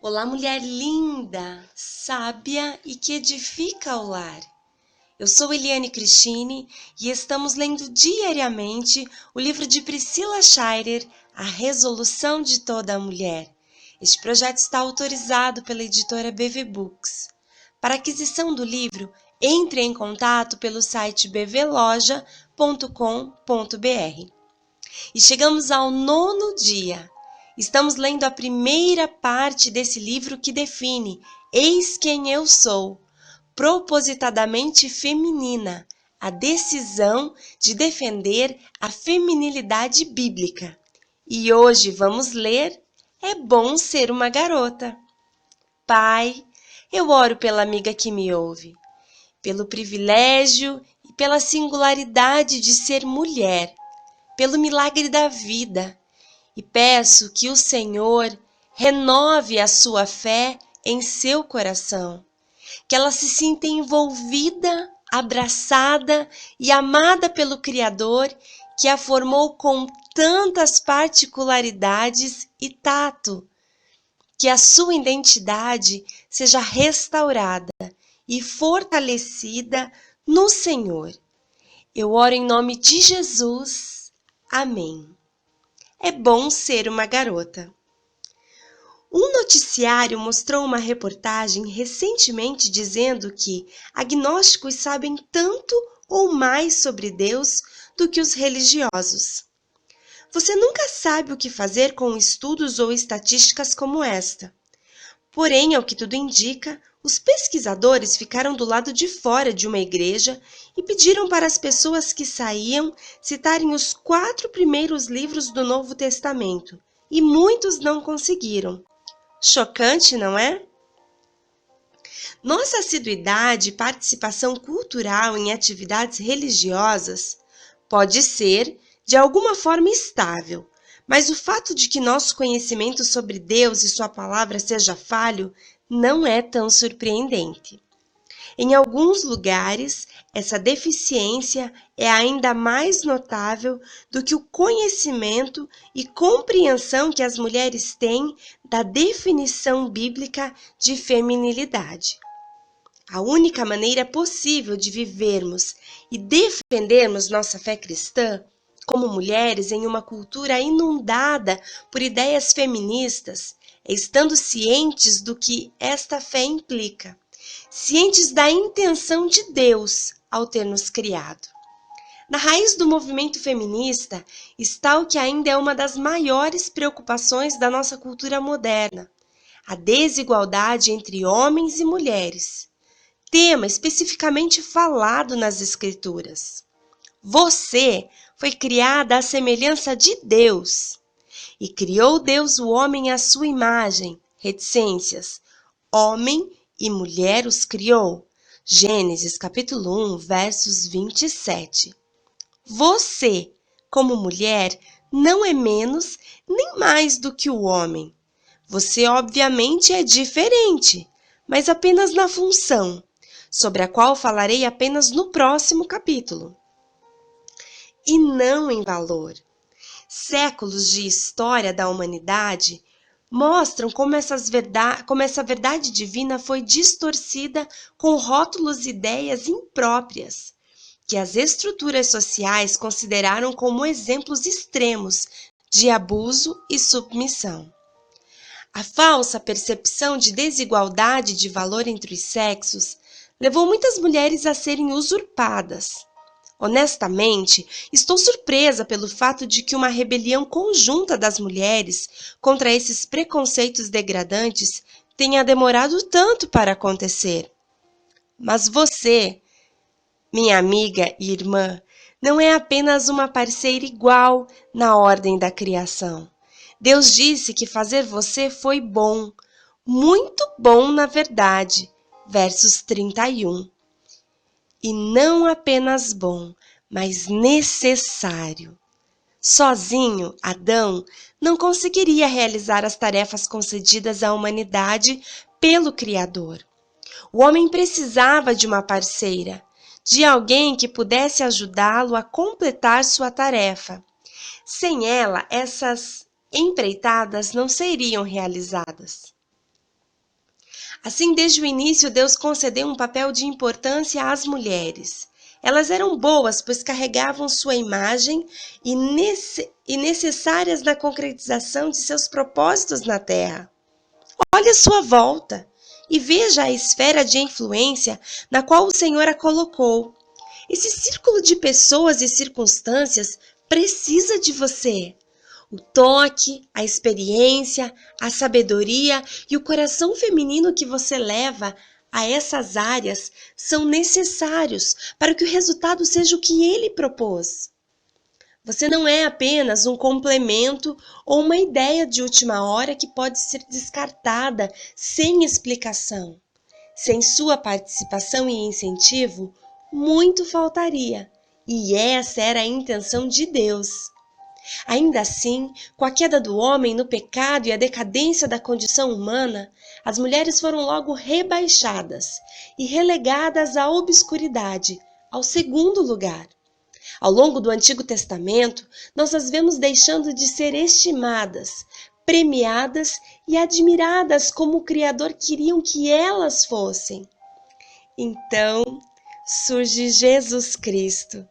Olá, mulher linda, sábia e que edifica o lar. Eu sou Eliane Cristine e estamos lendo diariamente o livro de Priscila Shirer, A Resolução de Toda a Mulher. Este projeto está autorizado pela editora BV Books. Para aquisição do livro, entre em contato pelo site bvloja.com.br. E chegamos ao 9º dia. Estamos lendo a primeira parte desse livro que define Eis quem eu sou, propositadamente feminina, a decisão de defender a feminilidade bíblica. E hoje vamos ler É bom ser uma garota. Pai, eu oro pela amiga que me ouve, pelo privilégio e pela singularidade de ser mulher, pelo milagre da vida, e peço que o Senhor renove a sua fé em seu coração, que ela se sinta envolvida, abraçada e amada pelo Criador que a formou com tantas particularidades e tato, que a sua identidade seja restaurada e fortalecida no Senhor. Eu oro em nome de Jesus. Amém. É bom ser uma garota. Um noticiário mostrou uma reportagem recentemente dizendo que agnósticos sabem tanto ou mais sobre Deus do que os religiosos. Você nunca sabe o que fazer com estudos ou estatísticas como esta. Porém, ao que tudo indica, os pesquisadores ficaram do lado de fora de uma igreja e pediram para as pessoas que saíam citarem os 4 primeiros livros do Novo Testamento, e muitos não conseguiram. Chocante, não é? Nossa assiduidade e participação cultural em atividades religiosas pode ser, de alguma forma, estável, mas o fato de que nosso conhecimento sobre Deus e sua palavra seja falho não é tão surpreendente. Em alguns lugares, essa deficiência é ainda mais notável do que o conhecimento e compreensão que as mulheres têm da definição bíblica de feminilidade. A única maneira possível de vivermos e defendermos nossa fé cristã como mulheres em uma cultura inundada por ideias feministas é estando cientes do que esta fé implica, cientes da intenção de Deus ao ter nos criado. Na raiz do movimento feminista está o que ainda é uma das maiores preocupações da nossa cultura moderna, a desigualdade entre homens e mulheres, tema especificamente falado nas Escrituras. Você foi criada à semelhança de Deus. E criou Deus o homem à sua imagem. Reticências. Homem e mulher os criou. Gênesis capítulo 1, versos 27. Você, como mulher, não é menos nem mais do que o homem. Você, obviamente, é diferente, mas apenas na função, sobre a qual falarei apenas no próximo capítulo. E não em valor. Séculos de história da humanidade mostram como essa verdade divina foi distorcida com rótulos e ideias impróprias, que as estruturas sociais consideraram como exemplos extremos de abuso e submissão. A falsa percepção de desigualdade de valor entre os sexos levou muitas mulheres a serem usurpadas. Honestamente, estou surpresa pelo fato de que uma rebelião conjunta das mulheres contra esses preconceitos degradantes tenha demorado tanto para acontecer. Mas você, minha amiga e irmã, não é apenas uma parceira igual na ordem da criação. Deus disse que fazer você foi bom, muito bom na verdade. Versos 31. E não apenas bom, mas necessário. Sozinho, Adão não conseguiria realizar as tarefas concedidas à humanidade pelo Criador. O homem precisava de uma parceira, de alguém que pudesse ajudá-lo a completar sua tarefa. Sem ela, essas empreitadas não seriam realizadas. Assim, desde o início, Deus concedeu um papel de importância às mulheres. Elas eram boas, pois carregavam sua imagem e necessárias na concretização de seus propósitos na Terra. Olhe à sua volta e veja a esfera de influência na qual o Senhor a colocou. Esse círculo de pessoas e circunstâncias precisa de você. O toque, a experiência, a sabedoria e o coração feminino que você leva a essas áreas são necessários para que o resultado seja o que ele propôs. Você não é apenas um complemento ou uma ideia de última hora que pode ser descartada sem explicação. Sem sua participação e incentivo, muito faltaria, e essa era a intenção de Deus. Ainda assim, com a queda do homem no pecado e a decadência da condição humana, as mulheres foram logo rebaixadas e relegadas à obscuridade, ao segundo lugar. Ao longo do Antigo Testamento, nós as vemos deixando de ser estimadas, premiadas e admiradas como o Criador queria que elas fossem. Então, surge Jesus Cristo.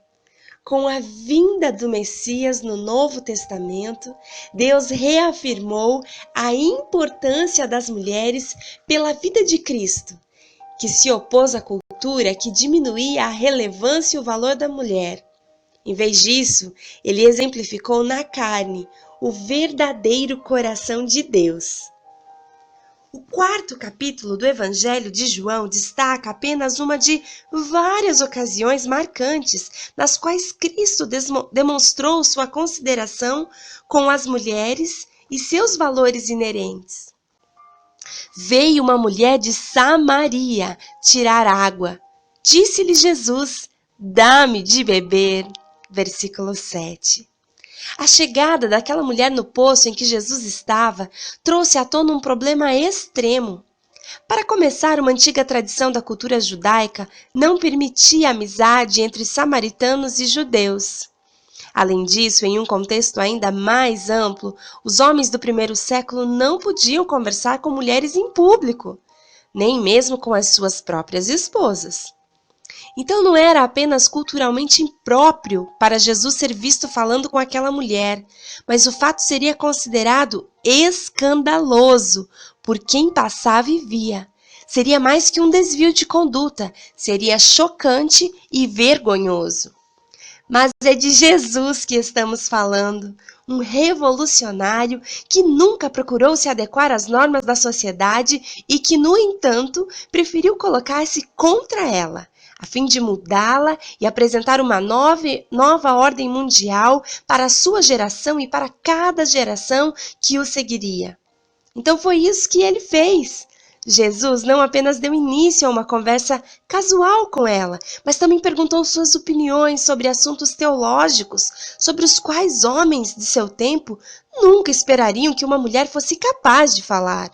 Com a vinda do Messias no Novo Testamento, Deus reafirmou a importância das mulheres pela vida de Cristo, que se opôs à cultura que diminuía a relevância e o valor da mulher. Em vez disso, ele exemplificou na carne o verdadeiro coração de Deus. O quarto capítulo do Evangelho de João destaca apenas uma de várias ocasiões marcantes nas quais Cristo demonstrou sua consideração com as mulheres e seus valores inerentes. Veio uma mulher de Samaria tirar água. Disse-lhe Jesus: "Dá-me de beber." Versículo 7. A chegada daquela mulher no poço em que Jesus estava trouxe à tona um problema extremo. Para começar, uma antiga tradição da cultura judaica não permitia amizade entre samaritanos e judeus. Além disso, em um contexto ainda mais amplo, os homens do primeiro século não podiam conversar com mulheres em público, nem mesmo com as suas próprias esposas. Então não era apenas culturalmente impróprio para Jesus ser visto falando com aquela mulher, mas o fato seria considerado escandaloso por quem passava e via. Seria mais que um desvio de conduta, seria chocante e vergonhoso. Mas é de Jesus que estamos falando, um revolucionário que nunca procurou se adequar às normas da sociedade e que, no entanto, preferiu colocar-se contra ela, a fim de mudá-la e apresentar uma nova ordem mundial para a sua geração e para cada geração que o seguiria. Então foi isso que ele fez. Jesus não apenas deu início a uma conversa casual com ela, mas também perguntou suas opiniões sobre assuntos teológicos, sobre os quais homens de seu tempo nunca esperariam que uma mulher fosse capaz de falar.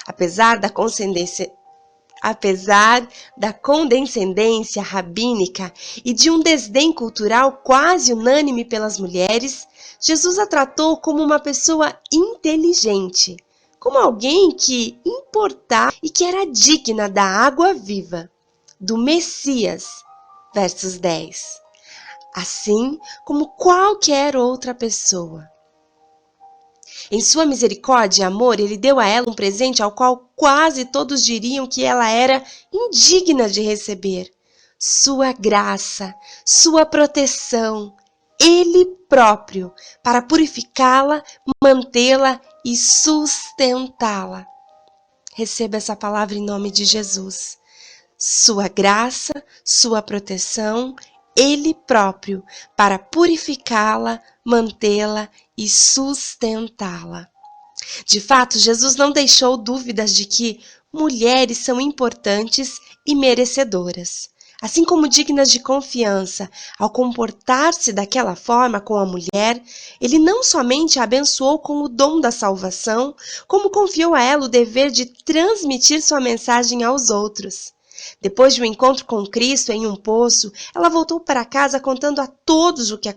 Apesar da condescendência rabínica e de um desdém cultural quase unânime pelas mulheres, Jesus a tratou como uma pessoa inteligente, como alguém que importava e que era digna da água viva, do Messias, versos 10, assim como qualquer outra pessoa. Em sua misericórdia e amor, ele deu a ela um presente ao qual quase todos diriam que ela era indigna de receber. Sua graça, sua proteção, ele próprio, para purificá-la, mantê-la e sustentá-la. Receba essa palavra em nome de Jesus. Sua graça, sua proteção, ele próprio, para purificá-la, mantê-la e sustentá-la. De fato, Jesus não deixou dúvidas de que mulheres são importantes e merecedoras. Assim como dignas de confiança, ao comportar-se daquela forma com a mulher, ele não somente a abençoou com o dom da salvação, como confiou a ela o dever de transmitir sua mensagem aos outros. Depois de um encontro com Cristo em um poço, ela voltou para casa contando a todos o que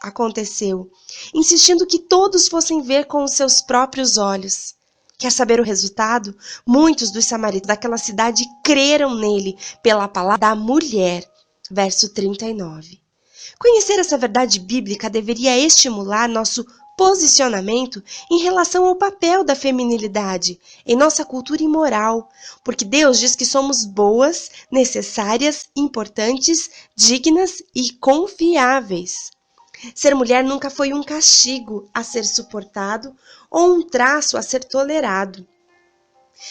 aconteceu, insistindo que todos fossem ver com os seus próprios olhos. Quer saber o resultado? Muitos dos samaritanos daquela cidade creram nele pela palavra da mulher. Verso 39. Conhecer essa verdade bíblica deveria estimular nosso posicionamento em relação ao papel da feminilidade em nossa cultura imoral, porque Deus diz que somos boas, necessárias, importantes, dignas e confiáveis. Ser mulher nunca foi um castigo a ser suportado ou um traço a ser tolerado.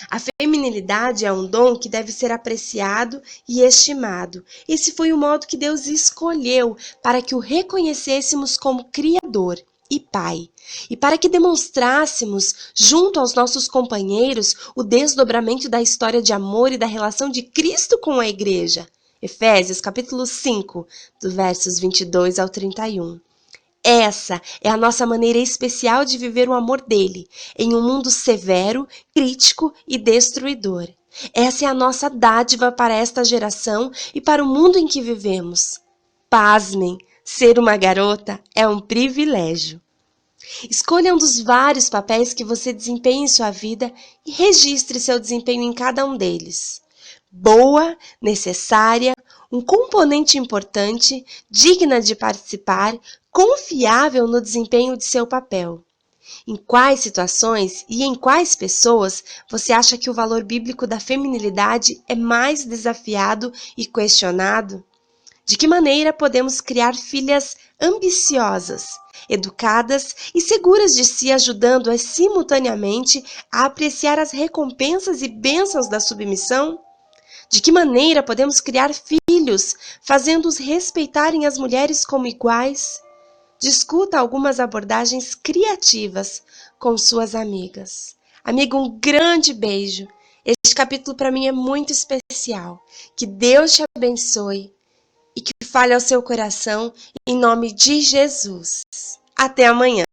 A feminilidade é um dom que deve ser apreciado e estimado. Esse foi o modo que Deus escolheu para que o reconhecêssemos como Criador e Pai, e para que demonstrássemos, junto aos nossos companheiros, o desdobramento da história de amor e da relação de Cristo com a Igreja. Efésios capítulo 5, dos versos 22 ao 31. Essa é a nossa maneira especial de viver o amor dele, em um mundo severo, crítico e destruidor. Essa é a nossa dádiva para esta geração e para o mundo em que vivemos. Pasmem, ser uma garota é um privilégio. Escolha um dos vários papéis que você desempenha em sua vida e registre seu desempenho em cada um deles. Boa, necessária, um componente importante, digna de participar, confiável no desempenho de seu papel. Em quais situações e em quais pessoas você acha que o valor bíblico da feminilidade é mais desafiado e questionado? De que maneira podemos criar filhas ambiciosas, educadas e seguras de si, ajudando-as simultaneamente a apreciar as recompensas e bênçãos da submissão? De que maneira podemos criar filhos, fazendo-os respeitarem as mulheres como iguais? Discuta algumas abordagens criativas com suas amigas. Amiga, um grande beijo. Este capítulo para mim é muito especial. Que Deus te abençoe e que fale ao seu coração em nome de Jesus. Até amanhã.